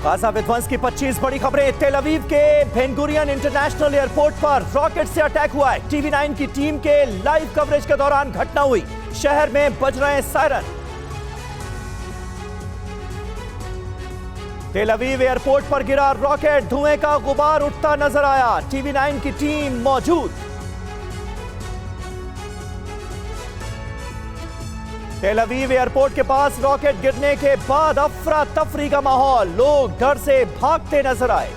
Gaza विध्वंस की 25 बड़ी खबरें। तेल अवीव के बेन गुरियन इंटरनेशनल एयरपोर्ट पर रॉकेट से अटैक हुआ है। टीवी 9 की टीम के लाइव कवरेज के दौरान घटना हुई। शहर में बज रहे हैं सायरन। तेल अवीव एयरपोर्ट पर गिरा रॉकेट, धुएं का गुबार उठता नजर आया। टीवी 9 की टीम मौजूद। तेल अवीव एयरपोर्ट के पास रॉकेट गिरने के बाद अफरा तफरी का माहौल, लोग डर से भागते नजर आए।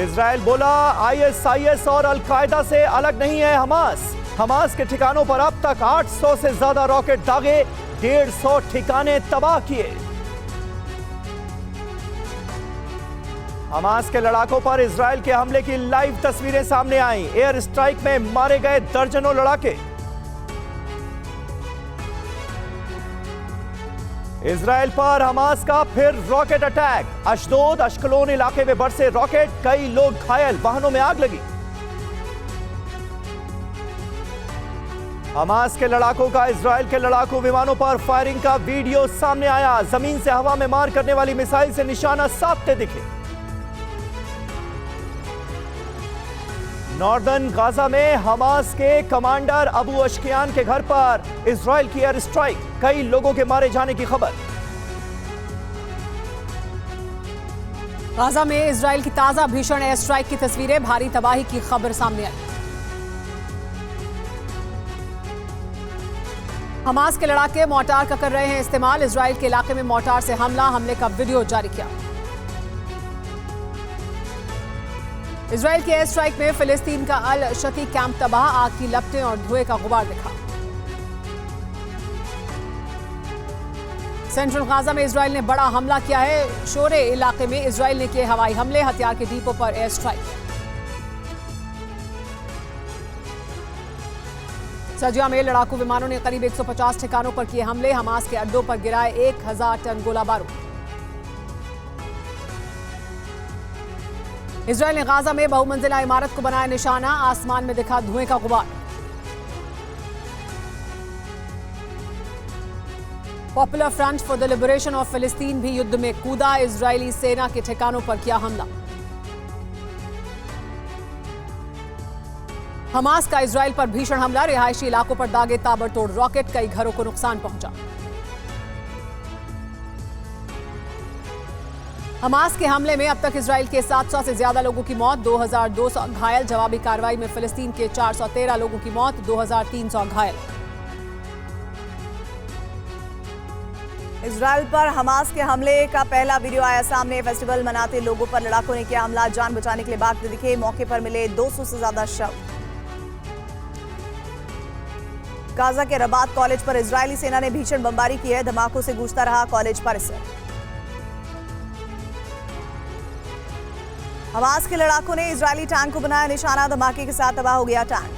इजराइल बोला आईएसआईएस और अलकायदा से अलग नहीं है हमास। हमास के ठिकानों पर अब तक 800 से ज्यादा रॉकेट दागे, 150 ठिकाने तबाह किए। हमास के लड़ाकों पर इजराइल के हमले की लाइव तस्वीरें सामने आई। एयर स्ट्राइक में मारे गए दर्जनों लड़ाके। इजराइल पर हमास का फिर रॉकेट अटैक। अशदोद अश्कलोन इलाके में बरसे रॉकेट, कई लोग घायल, वाहनों में आग लगी। हमास के लड़ाकों का इजराइल के लड़ाकू विमानों पर फायरिंग का वीडियो सामने आया। जमीन से हवा में मार करने वाली मिसाइल से निशाना साधते दिखे। नॉर्दर्न गाजा में हमास के कमांडर अबू अशकियान के घर पर इजराइल की एयर स्ट्राइक, कई लोगों के मारे जाने की खबर। गाजा में इजराइल की ताजा भीषण एयर स्ट्राइक की तस्वीरें, भारी तबाही की खबर सामने आई। हमास के लड़ाके मोर्टार का कर रहे हैं इस्तेमाल। इजराइल के इलाके में मोर्टार से हमले का वीडियो जारी किया। इजराइल के एयर स्ट्राइक में फिलिस्तीन का अल शती कैंप तबाह, आग की लपटें और धुएं का गुबार दिखा। सेंट्रल गाजा में इजराइल ने बड़ा हमला किया है। शोरे इलाके में इजराइल ने किए हवाई हमले, हथियार के डिपो पर एयर स्ट्राइक। सजिया में लड़ाकू विमानों ने करीब 150 ठिकानों पर किए हमले। हमास के अड्डों पर गिराए 1000 टन गोला बारूद। इजराइल ने गाजा में बहुमंजिला इमारत को बनाया निशाना, आसमान में दिखा धुएं का गुबार। Popular front for the liberation of फिलिस्तीन भी युद्ध में कूदा। इजरायली सेना के ठिकानों पर किया हमला। हमास का इजराइल पर भीषण हमला, रिहायशी इलाकों पर दागे ताबड़तोड़ रॉकेट, कई घरों को नुकसान पहुंचा। हमास के हमले में अब तक इजराइल के 700 से ज्यादा लोगों की मौत, 2200 घायल। जवाबी कार्रवाई में फिलिस्तीन के 413 लोगों की मौत, 2300 घायल। इजराइल पर हमास के हमले का पहला वीडियो आया सामने। फेस्टिवल मनाते लोगों पर लड़ाकों ने किया हमला, जान बचाने के लिए भागते दिखे। मौके पर मिले 200 से ज्यादा शव। गाजा के रबात कॉलेज पर इजरायली सेना ने भीषण बमबारी की है। धमाकों से गूंजता रहा कॉलेज परिसर। हमास के लड़ाकों ने इजरायली टैंक को बनाया निशाना, धमाके के साथ तबाह हो गया टैंक।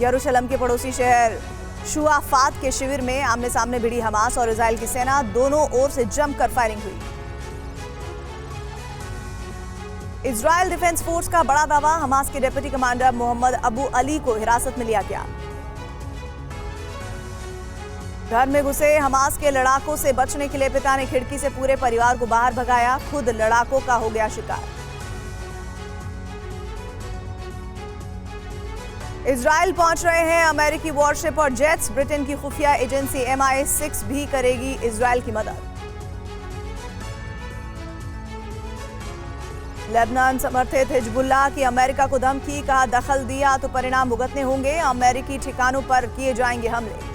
यरूशलेम के पड़ोसी शहर शुआफात के शिविर में आमने सामने भिड़ी हमास और इजराइल की सेना, दोनों ओर से जमकर फायरिंग हुई। इजराइल डिफेंस फोर्स का बड़ा दावा, हमास के deputy commander Mohammed Abu Ali को हिरासत में लिया गया। घर में घुसे हमास के लड़ाकों से बचने के लिए पिता ने खिड़की से पूरे परिवार को बाहर भगाया, खुद लड़ाकों का हो गया शिकार। इजराइल पहुंच रहे हैं अमेरिकी वॉरशिप और जेट्स। ब्रिटेन की खुफिया एजेंसी MI6 भी करेगी इजराइल की मदद। लेबनान समर्थित हिजबुल्लाह की अमेरिका को धमकी, कहा दखल दिया तो परिणाम भुगतने होंगे। अमेरिकी ठिकानों पर किए जाएंगे हमले।